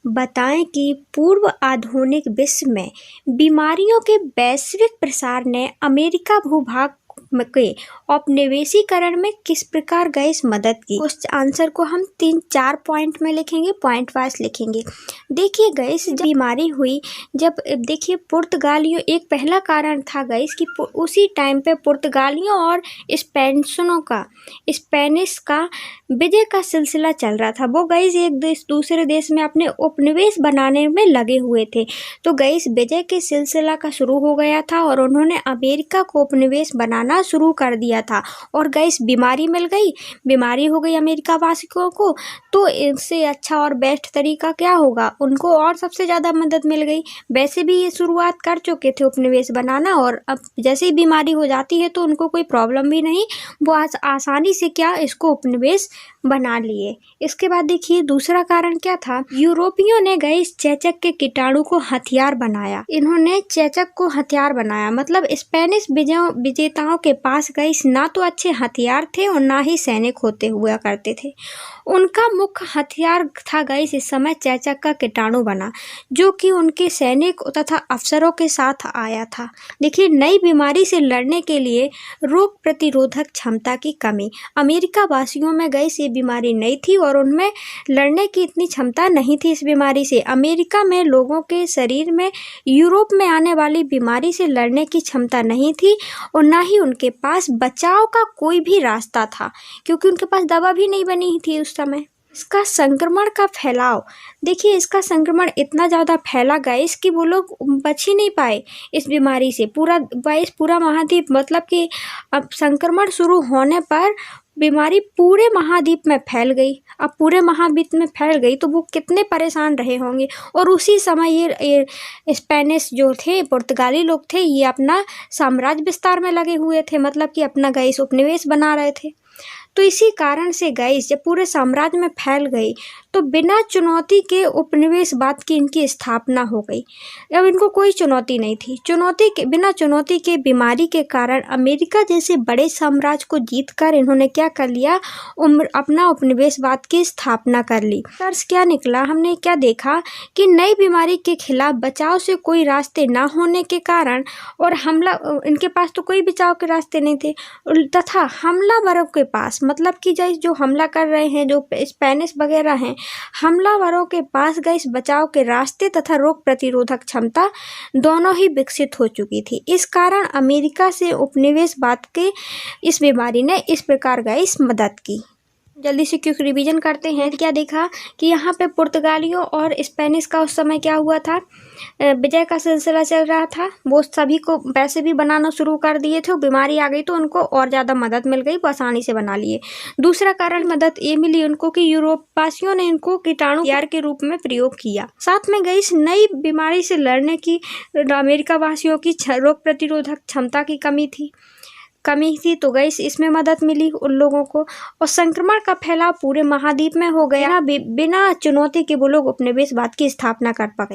बताएं कि पूर्व आधुनिक विश्व में बीमारियों के वैश्विक प्रसार ने अमेरिका भूभाग के औपनिवेशीकरण में किस प्रकार गैस मदद की। उस आंसर को हम 3-4 पॉइंट में लिखेंगे, पॉइंट वाइज लिखेंगे। देखिए गैस बीमारी हुई जब देखिए पुर्तगालियों, एक पहला कारण था गैस कि उसी टाइम पे पुर्तगालियों और स्पेनिश का विजय का सिलसिला चल रहा था। वो गैस एक देश दूसरे देश में अपने उपनिवेश बनाने में लगे हुए थे। तो गैस विजय के सिलसिला का शुरू हो गया था और उन्होंने अमेरिका को उपनिवेश बनाना शुरू कर दिया था। और गैस बीमारी मिल गई, बीमारी हो गई अमेरिका वासियों को, तो इससे अच्छा और बेस्ट तरीका क्या होगा, उनको और सबसे ज़्यादा मदद मिल गई। वैसे भी ये शुरुआत कर चुके थे उपनिवेश बनाना, और अब जैसे ही बीमारी हो जाती है तो उनको कोई प्रॉब्लम भी नहीं, वो आसानी से क्या इसको उपनिवेश बना लिए। इसके बाद देखिए दूसरा कारण क्या था, यूरोपियों ने गैस चेचक के कीटाणु को हथियार बनाया। इन्होंने चेचक को हथियार बनाया, मतलब स्पेनिश विजेताओं के पास गैस ना तो अच्छे हथियार थे और ना ही सैनिक होते हुआ करते थे। उनका मुख्य हथियार था गैस इस समय चेचक का कीटाणु बना, जो कि उनके सैनिक तथा अफसरों के साथ आया था। देखिए नई बीमारी से लड़ने के लिए रोग प्रतिरोधक क्षमता की कमी, अमेरिका वासियों में गैस ये बीमारी नहीं थी और उनमें लड़ने की इतनी क्षमता नहीं थी इस बीमारी से। अमेरिका में लोगों के शरीर में यूरोप में आने वाली बीमारी से लड़ने की क्षमता नहीं थी और ना ही उनके पास बचाव का कोई भी रास्ता था, क्योंकि उनके पास दवा भी नहीं बनी थी उस समय। इसका संक्रमण का फैलाव, देखिए इसका संक्रमण इतना ज़्यादा फैला गैस कि वो लोग बच ही नहीं पाए इस बीमारी से। पूरा महाद्वीप, मतलब कि अब संक्रमण शुरू होने पर बीमारी पूरे महाद्वीप में फैल गई। अब पूरे महाद्वीप में फैल गई तो वो कितने परेशान रहे होंगे। और उसी समय ये स्पेनिश जो थे, पुर्तगाली लोग थे, ये अपना साम्राज्य विस्तार में लगे हुए थे, मतलब कि अपना गैस उपनिवेश बना रहे थे। तो इसी कारण से गैस जब पूरे साम्राज्य में फैल गई तो बिना चुनौती के उपनिवेशवाद की इनकी स्थापना हो गई। अब इनको कोई चुनौती नहीं थी, बिना चुनौती के बीमारी के कारण अमेरिका जैसे बड़े साम्राज्य को जीतकर इन्होंने क्या कर लिया, अपना उपनिवेशवाद की स्थापना कर ली। तर्स क्या निकला, हमने क्या देखा कि नई बीमारी के खिलाफ बचाव से कोई रास्ते ना होने के कारण, और इनके पास तो कोई बचाव के रास्ते नहीं थे, तथा हमलावरों के पास, मतलब कि जो हमला कर रहे हैं, जो स्पेनिश वगैरह हैं, हमलावरों के पास गैस बचाव के रास्ते तथा रोग प्रतिरोधक क्षमता दोनों ही विकसित हो चुकी थी। इस कारण अमेरिका से उपनिवेशवाद के इस बीमारी ने इस प्रकार गैस मदद की। जल्दी से क्विक रिवीजन करते हैं। क्या देखा कि यहाँ पे पुर्तगालियों और स्पेनिश का उस समय क्या हुआ था, विजय का सिलसिला चल रहा था। वो सभी को पैसे भी बनाना शुरू कर दिए थे, बीमारी आ गई तो उनको और ज़्यादा मदद मिल गई, वो आसानी से बना लिए। दूसरा कारण मदद ये मिली उनको कि यूरोप वासियों ने इनको कीटाणु हथियार के रूप में प्रयोग किया। साथ में गई इस नई बीमारी से लड़ने की अमेरिका वासियों की रोग प्रतिरोधक क्षमता की कमी थी, तो गैस इसमें मदद मिली उन लोगों को। और संक्रमण का फैलाव पूरे महाद्वीप में हो गया, बिना चुनौती के वो लोग उपनिवेशवाद की स्थापना कर पाए।